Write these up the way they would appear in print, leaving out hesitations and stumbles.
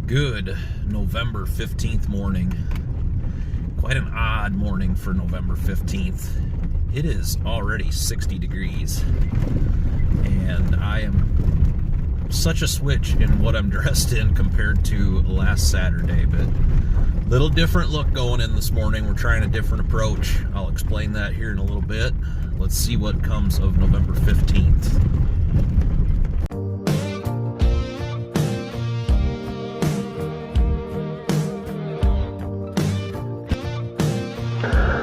Good November 15th morning. Quite an odd morning for November 15th. It is already 60 degrees, and I am such a switch in what I'm dressed in compared to last Saturday, but little different look going in this morning. We're trying a different approach. I'll explain that here in a little bit. Let's see what comes of November 15th.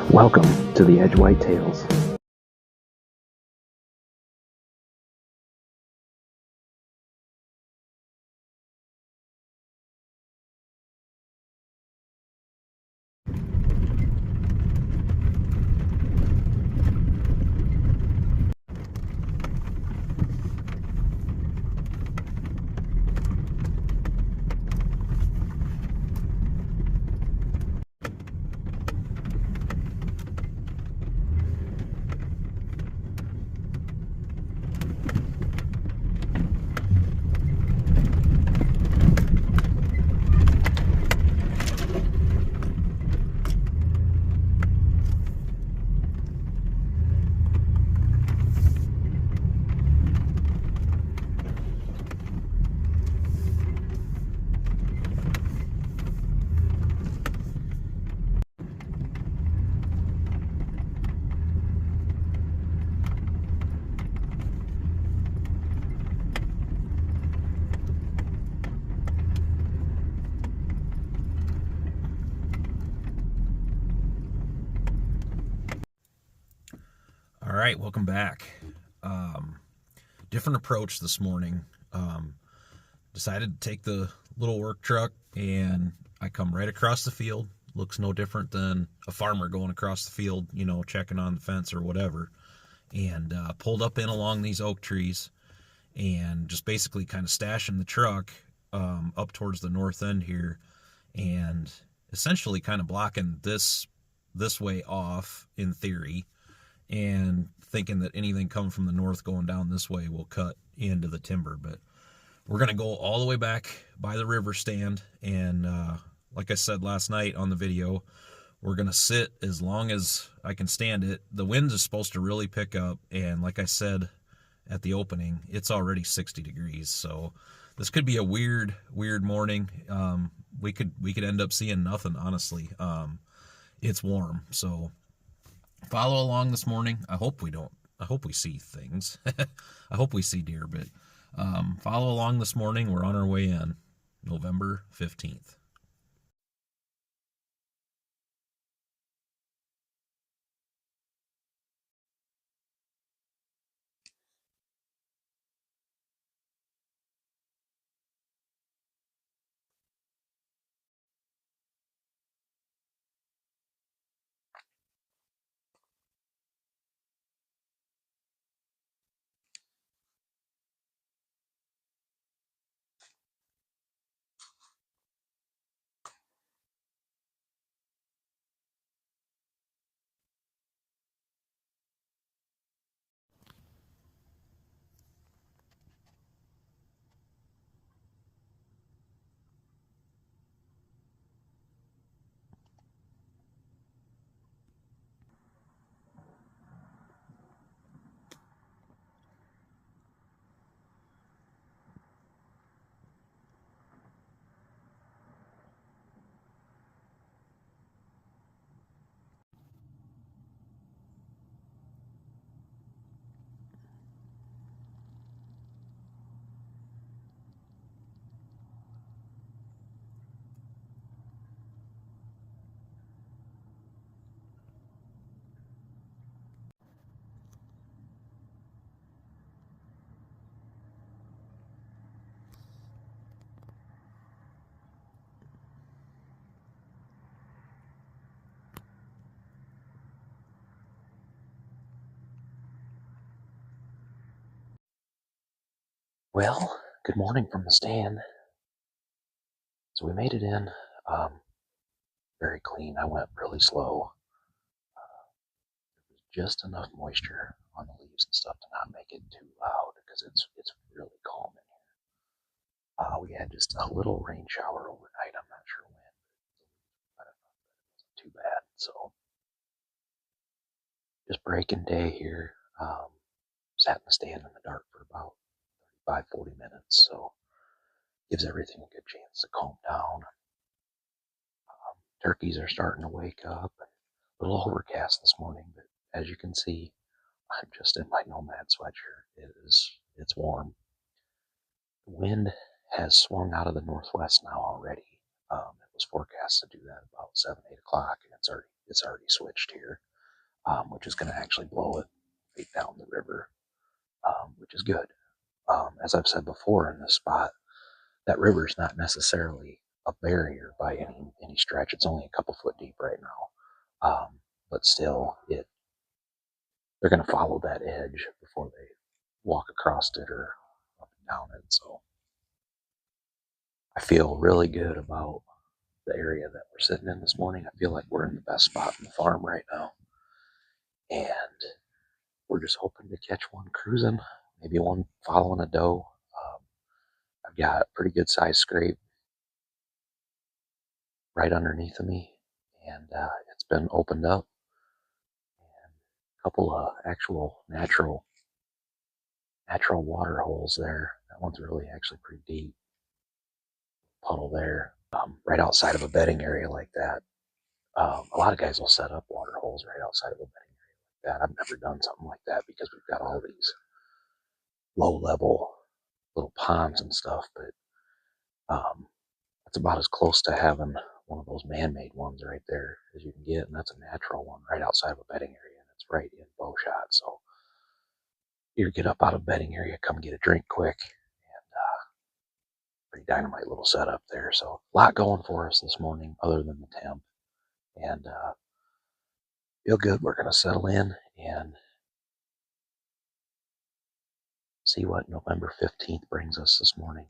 Welcome to the Edge White Tales. All right, welcome back. Different approach this morning. Decided to take the little work truck, and I come right across the field. Looks no different than a farmer going across the field, checking on the fence or whatever. And pulled up in along these oak trees and just basically kind of stashing the truck up towards the north end here, and essentially kind of blocking this way off in theory, and thinking that anything coming from the north going down this way will cut into the timber. But we're going to go all the way back by the river stand, and like I said last night on the video, we're going to sit as long as I can stand it. The wind is supposed to really pick up, and like I said at the opening, it's already 60 degrees, so this could be a weird morning. We could end up seeing nothing, honestly. It's warm, so follow along this morning. I hope we see things. I hope we see deer, but follow along this morning. We're on our way in, November 15th. Well, good morning from the stand. So we made it in. Very clean. I went really slow. There was just enough moisture on the leaves and stuff to not make it too loud, because it's really calm in here. we had just a little rain shower overnight. I'm not sure when, but it wasn't too bad. So just breaking day here. Sat in the stand in the dark for about 35, 40 minutes. So gives everything a good chance to calm down. Turkeys are starting to wake up. A little overcast this morning, but as you can see, I'm just in my Nomad sweatshirt. It's warm. The wind has swung out of the northwest now already. It was forecast to do that about 7, 8 o'clock, and it's already switched here, which is going to actually blow it right down the river, which is good. As I've said before in this spot, that river is not necessarily a barrier by any stretch. It's only a couple foot deep right now, but still, they're going to follow that edge before they walk across it or up and down it. So I feel really good about the area that we're sitting in this morning. I feel like we're in the best spot in the farm right now, and we're just hoping to catch one cruising, maybe one following a doe. I've got a pretty good sized scrape right underneath of me, and it's been opened up, and a couple of actual natural water holes there. That one's really actually pretty deep. Puddle there, right outside of a bedding area like that. A lot of guys will set up water holes right outside of a bedding area like that. I've never done something like that because we've got all these low level little ponds and stuff, but that's about as close to having one of those man-made ones right there as you can get, and that's a natural one right outside of a bedding area, and it's right in bow shot. So you get up out of bedding area, come get a drink quick, and pretty dynamite little setup there. So a lot going for us this morning other than the temp, and feel good. We're going to settle in and see what November 15th brings us this morning.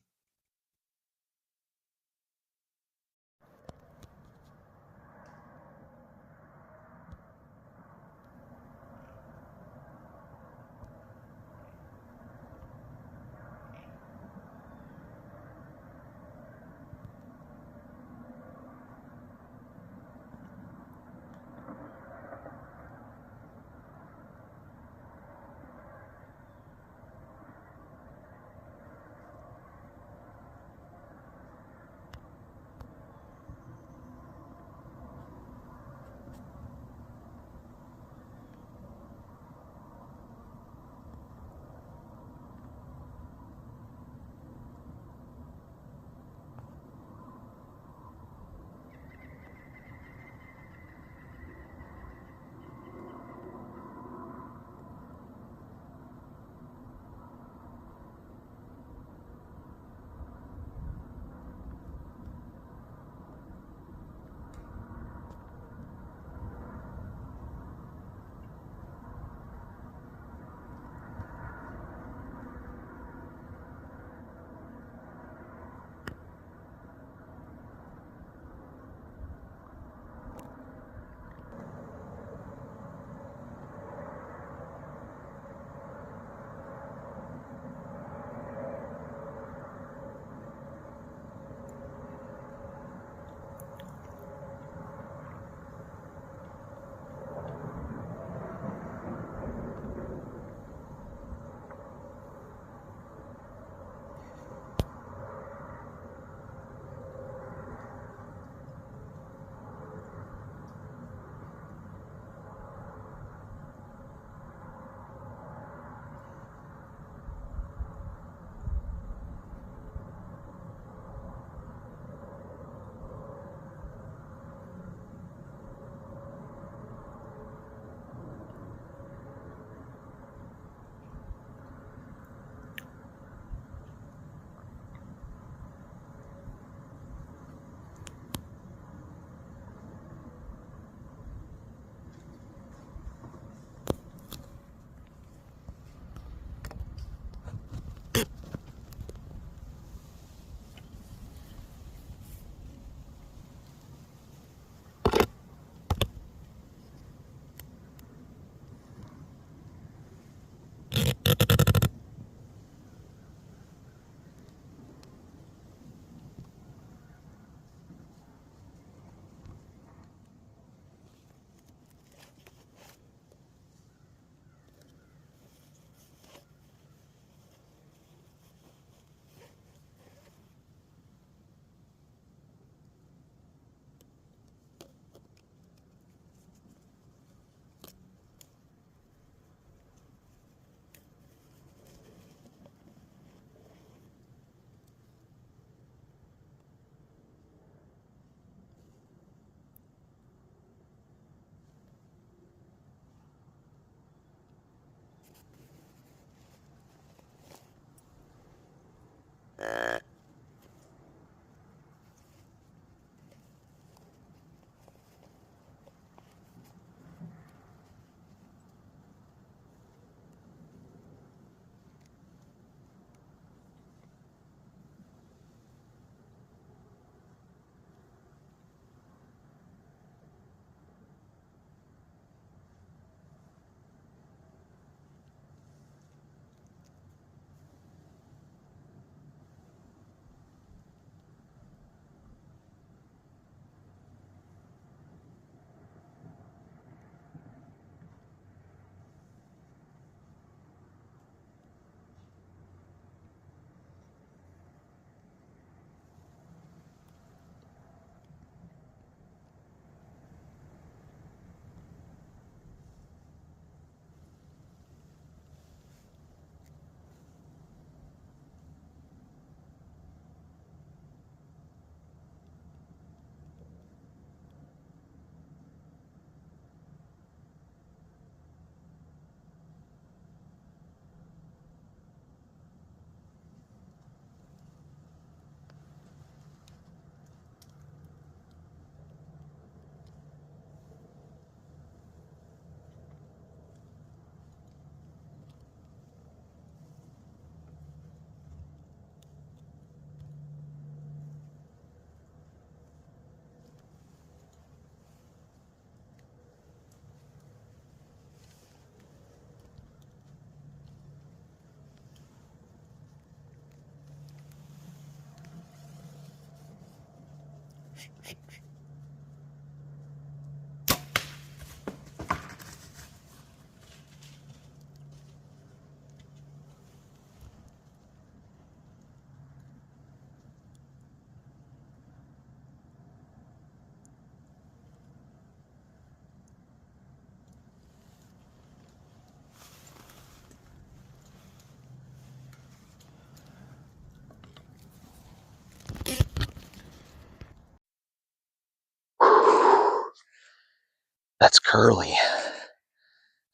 That's Curly.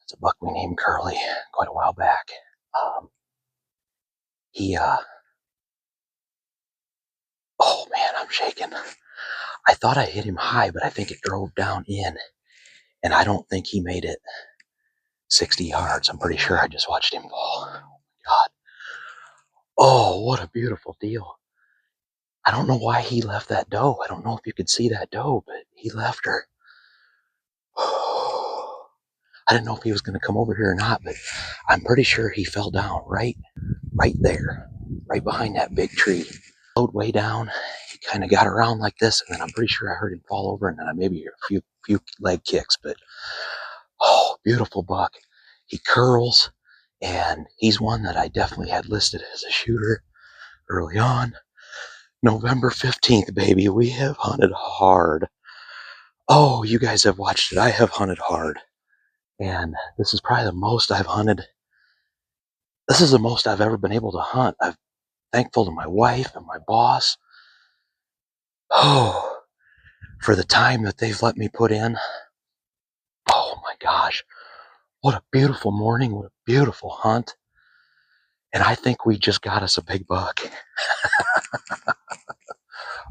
It's a buck we named Curly quite a while back. He, oh man, I'm shaking. I thought I hit him high, but I think it drove down in, and I don't think he made it 60 yards. I'm pretty sure I just watched him fall. Oh my God. Oh, what a beautiful deal. I don't know why he left that doe. I don't know if you could see that doe, but he left her. I didn't know if he was going to come over here or not, but I'm pretty sure he fell down right there, right behind that big tree. Slowed way down. He kind of got around like this, and then I'm pretty sure I heard him fall over, and then maybe a few leg kicks. But oh, beautiful buck. He curls, and he's one that I definitely had listed as a shooter early on. November 15th, baby. We have hunted hard. Oh, you guys have watched it. I have hunted hard. And this is probably the most I've hunted. This is the most I've ever been able to hunt. I'm thankful to my wife and my boss. Oh, for the time that they've let me put in. Oh my gosh. What a beautiful morning. What a beautiful hunt. And I think we just got us a big buck.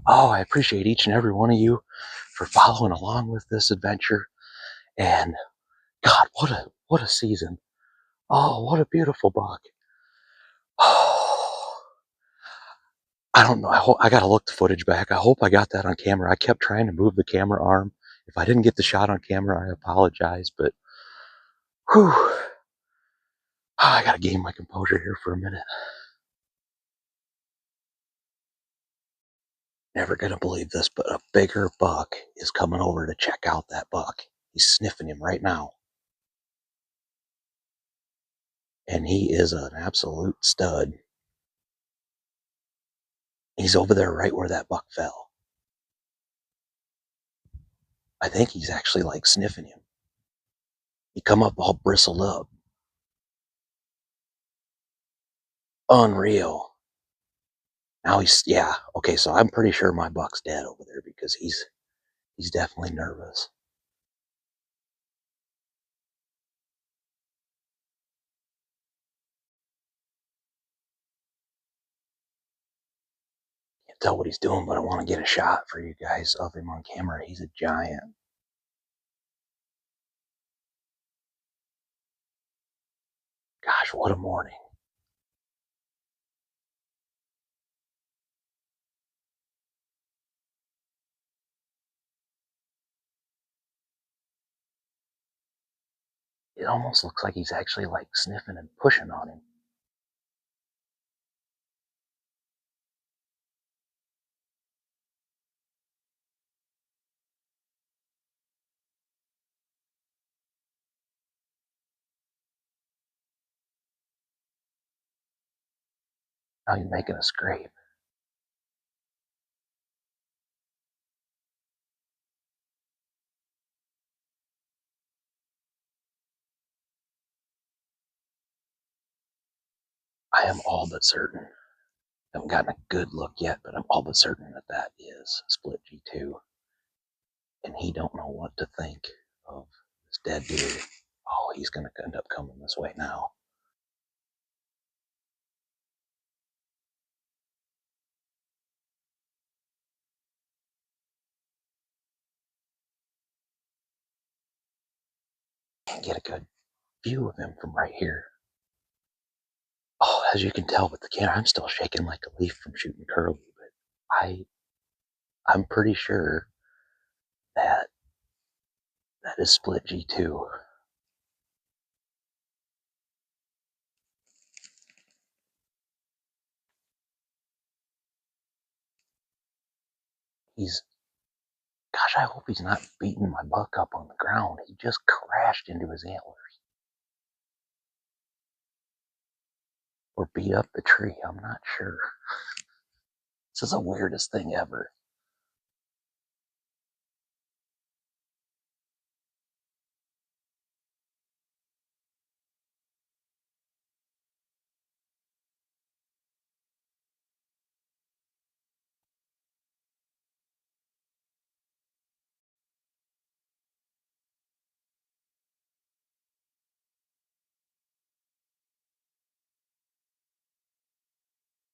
Oh, I appreciate each and every one of you for following along with this adventure. And God, what a season. Oh, what a beautiful buck. Oh, I don't know. I got to look the footage back. I hope I got that on camera. I kept trying to move the camera arm. If I didn't get the shot on camera, I apologize. But whew, I got to gain my composure here for a minute. Never going to believe this, but a bigger buck is coming over to check out that buck. He's sniffing him right now. And he is an absolute stud. He's over there right where that buck fell. I think he's actually like sniffing him. He come up all bristled up. Unreal. Now yeah, okay, so I'm pretty sure my buck's dead over there because he's definitely nervous. Can't tell what he's doing, but I want to get a shot for you guys of him on camera. He's a giant. Gosh, what a morning. It almost looks like he's actually like sniffing and pushing on him. Now he's making a scrape. I am all but certain. Haven't gotten a good look yet, but I'm all but certain that that is split G2. And he don't know what to think of this dead deer. Oh, he's going to end up coming this way now. Can't get a good view of him from right here. Oh, as you can tell with the camera, I'm still shaking like a leaf from shooting Curly, but I'm pretty sure that that is split G2. He's Gosh, I hope he's not beating my buck up on the ground. He just crashed into his antlers. Or beat up the tree. I'm not sure. This is the weirdest thing ever.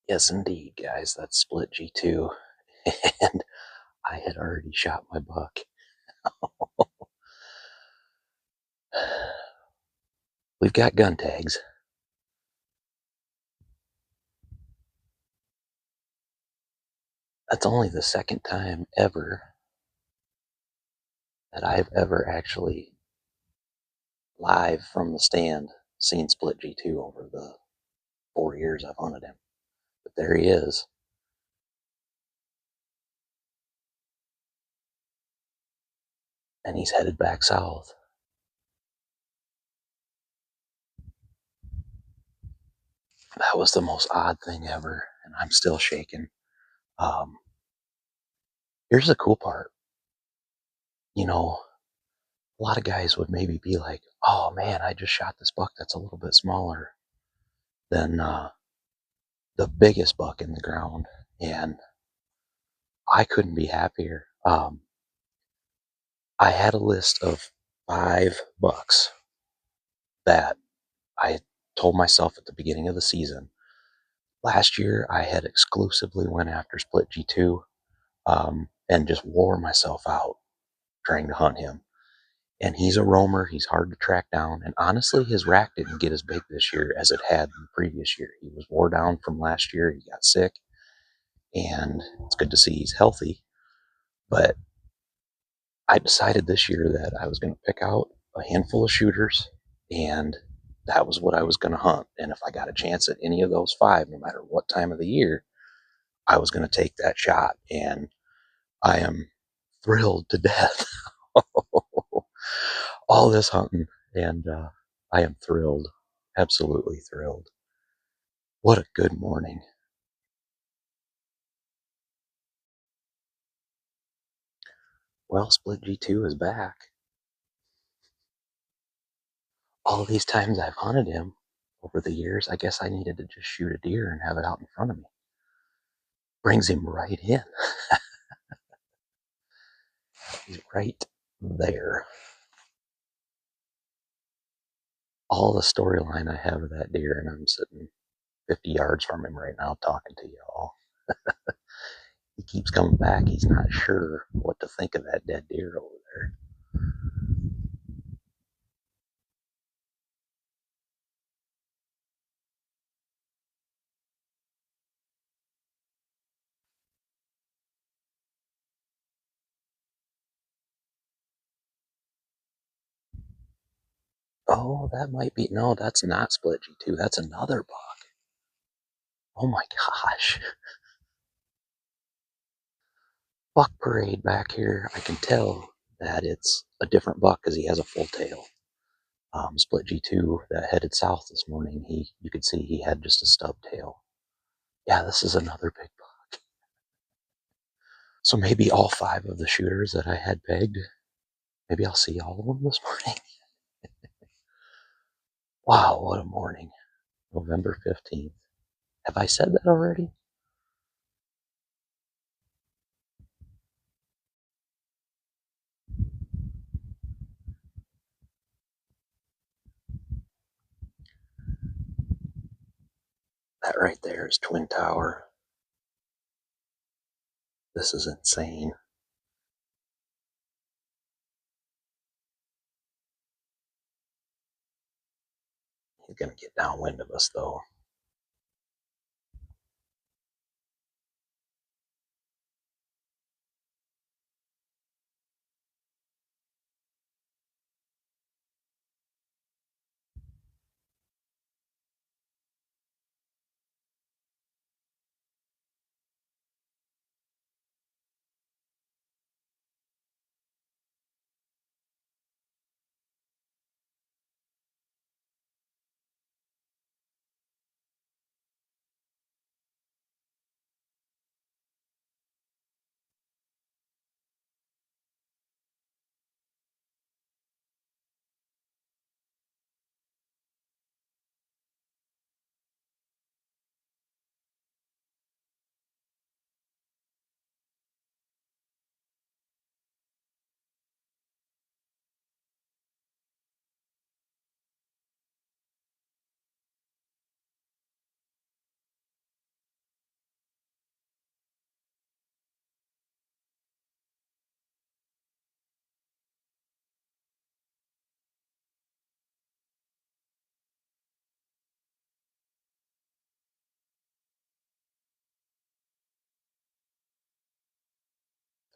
Yes, indeed, guys. That's split G2. And I had already shot my buck. We've got gun tags. That's only the second time ever that I've ever actually live from the stand seen split G2 over the 4 years I've hunted him. But there he is. And he's headed back south. That was the most odd thing ever, and I'm still shaking. Um, Here's the cool part. You know, a lot of guys would maybe be like, oh man, I just shot this buck that's a little bit smaller than the biggest buck in the ground. And I couldn't be happier. I had a list of 5 bucks that I told myself at the beginning of the season. Last year, I had exclusively went after split G2 and just wore myself out trying to hunt him. And he's a roamer. He's hard to track down. And honestly, his rack didn't get as big this year as it had the previous year. He was wore down from last year. He got sick. And it's good to see he's healthy. But I decided this year that I was going to pick out a handful of shooters, and that was what I was going to hunt. And if I got a chance at any of those 5, no matter what time of the year, I was going to take that shot. And I am thrilled to death. All this hunting, and I am thrilled, absolutely thrilled. What a good morning. Well, split G2 is back. All these times I've hunted him over the years, I guess I needed to just shoot a deer and have it out in front of me. Brings him right in. He's right there. All the storyline I have of that deer, and I'm sitting 50 yards from him right now talking to y'all. He keeps coming back. He's not sure what to think of that dead deer over there. Oh, that might be. No, that's not split G2. That's another buck. Oh my gosh. Buck parade back here. I can tell that it's a different buck because he has a full tail. Split G2 that headed south this morning, you could see he had just a stub tail. Yeah, this is another big buck. So maybe all 5 of the shooters that I had pegged, maybe I'll see all of them this morning. Wow, what a morning. November 15th. Have I said that already? That right there is Twin Tower. This is insane. He's going to get downwind of us, though.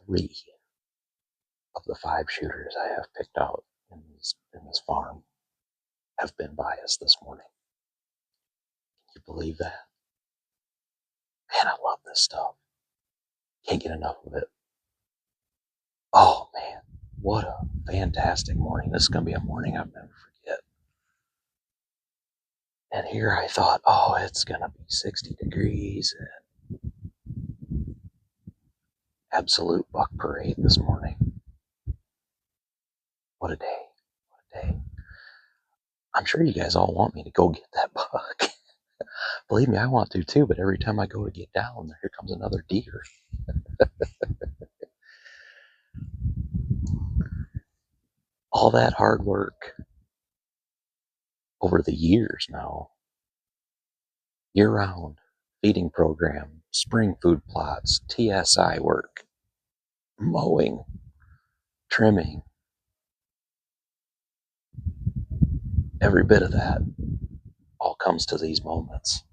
3 of the 5 shooters I have picked out in this farm have been biased this morning. Can you believe that? Man, I love this stuff. Can't get enough of it. Oh man, what a fantastic morning. This is going to be a morning I'll never forget. And here I thought, oh, it's going to be 60 degrees and absolute buck parade this morning. What a day. What a day. I'm sure you guys all want me to go get that buck. Believe me, I want to too, but every time I go to get down, here comes another deer. All that hard work over the years now, year-round feeding program, spring food plots, TSI work, mowing, trimming, every bit of that all comes to these moments.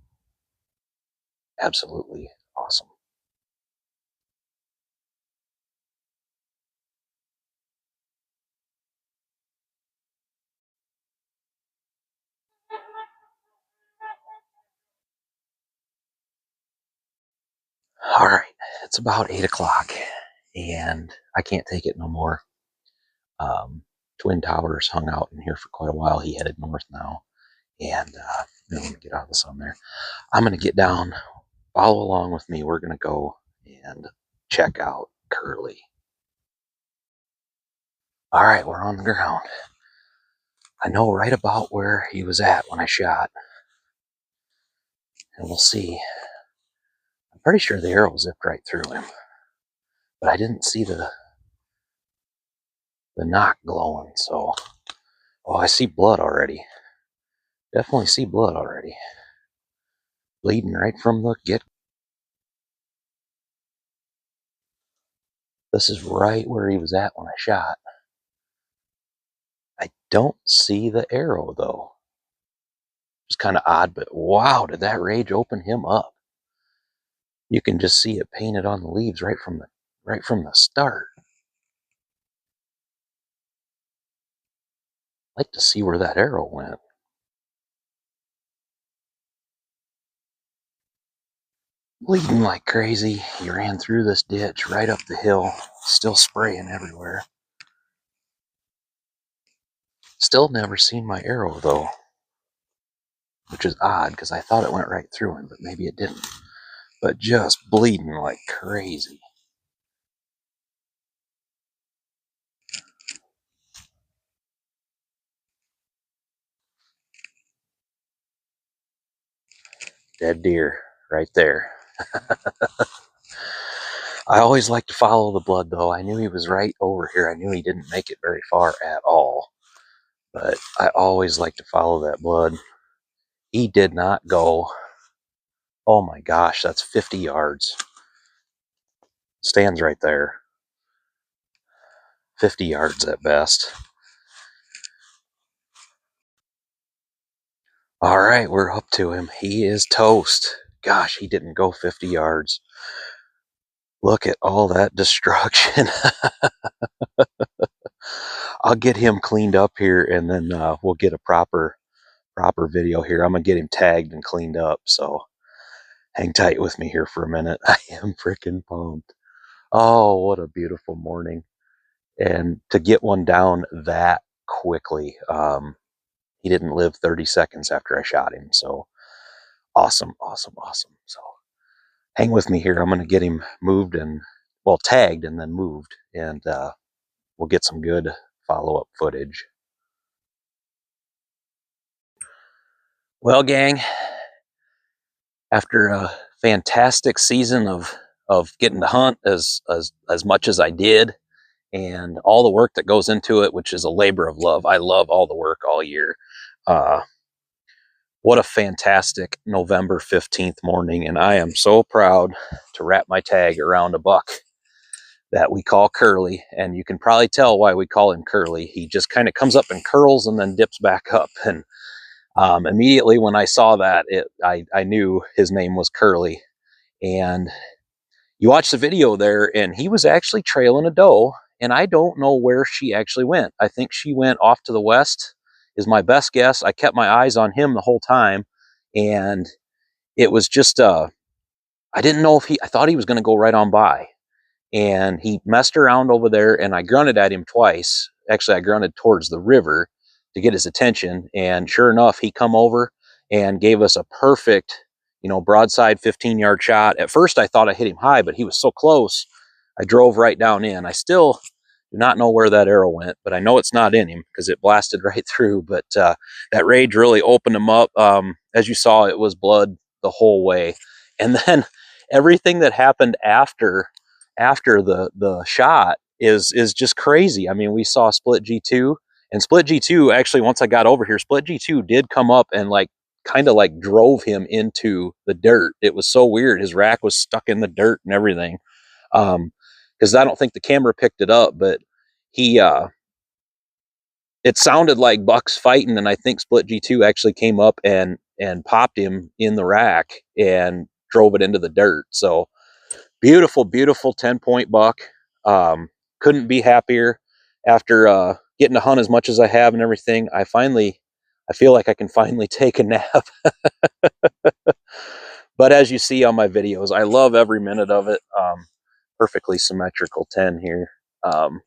Absolutely awesome. All right, it's about 8 o'clock and I can't take it no more. Twin Towers hung out in here for quite a while. He headed north now, and I'm going to get out of the sun there. I'm going to get down, follow along with me. We're going to go and check out Curly. All right, we're on the ground. I know right about where he was at when I shot, and we'll see. I'm pretty sure the arrow zipped right through him, but I didn't see the knock glowing. So, oh, I see blood already. Definitely see blood already. Bleeding right from the get. This is right where he was at when I shot. I don't see the arrow though. It's kind of odd, but wow, did that rage open him up? You can just see it painted on the leaves right from the start. I'd like to see where that arrow went. Bleeding like crazy. He ran through this ditch right up the hill, still spraying everywhere. Still never seen my arrow though, which is odd because I thought it went right through him, but maybe it didn't. But just bleeding like crazy. Dead deer right there. I always like to follow the blood though. I knew he was right over here. I knew he didn't make it very far at all. But I always like to follow that blood. He did not go. Oh my gosh, that's 50 yards. Stands right there. 50 yards at best. All right, we're up to him. He is toast. Gosh, he didn't go 50 yards. Look at all that destruction. I'll get him cleaned up here and then we'll get a proper video here. I'm going to get him tagged and cleaned up. So hang tight with me here for a minute. I am freaking pumped. Oh, what a beautiful morning. And to get one down that quickly, he didn't live 30 seconds after I shot him. So awesome, awesome, awesome. So hang with me here. I'm going to get him moved and, well, tagged and then moved. And we'll get some good follow-up footage. Well, gang, after a fantastic season of getting to hunt as much as I did, and all the work that goes into it, which is a labor of love. I love all the work all year. What a fantastic November 15th morning, and I am so proud to wrap my tag around a buck that we call Curly, and you can probably tell why we call him Curly. He just kind of comes up and curls and then dips back up, and immediately when I saw that, I knew his name was Curly, and You watch the video there, and he was actually trailing a doe, and I don't know where she actually went. I think she went off to the west, is my best guess. I kept my eyes on him the whole time, and it was just, I didn't know if I thought he was going to go right on by. And he messed around over there, and I grunted at him twice. Actually, I grunted towards the river to get his attention, and sure enough, he come over and gave us a perfect, broadside 15-yard shot. At first, I thought I hit him high, but he was so close, I drove right down in. I still do not know where that arrow went, but I know it's not in him because it blasted right through. But that rage really opened him up. As you saw, it was blood the whole way. And then everything that happened after the shot is just crazy. I mean, we saw Split G2, and Split G2 actually, once I got over here, Split G2 did come up and kind of drove him into the dirt. It was so weird. His rack was stuck in the dirt and everything. Because I don't think the camera picked it up, but he it sounded like bucks fighting, and I think Split G2 actually came up and popped him in the rack and drove it into the dirt. So beautiful, beautiful 10-point buck. Couldn't be happier after getting to hunt as much as I have and everything. I feel like I can finally take a nap. But as you see on my videos, I love every minute of it. Perfectly symmetrical 10 here.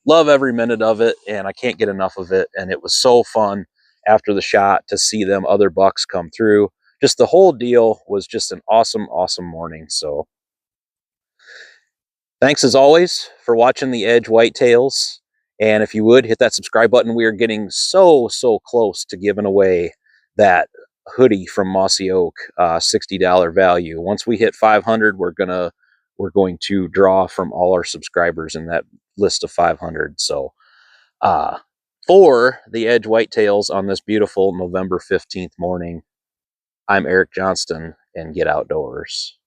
Love every minute of it, and I can't get enough of it. And it was so fun after the shot to see them other bucks come through. Just the whole deal was just an awesome, awesome morning. So thanks as always for watching the Edge Whitetails. And if you would hit that subscribe button, we are getting so close to giving away that hoodie from Mossy Oak, $60 value. Once we hit 500, we're going to draw from all our subscribers in that list of 500. So for the Edge Whitetails on this beautiful November 15th morning, I'm Eric Johnston, and get outdoors.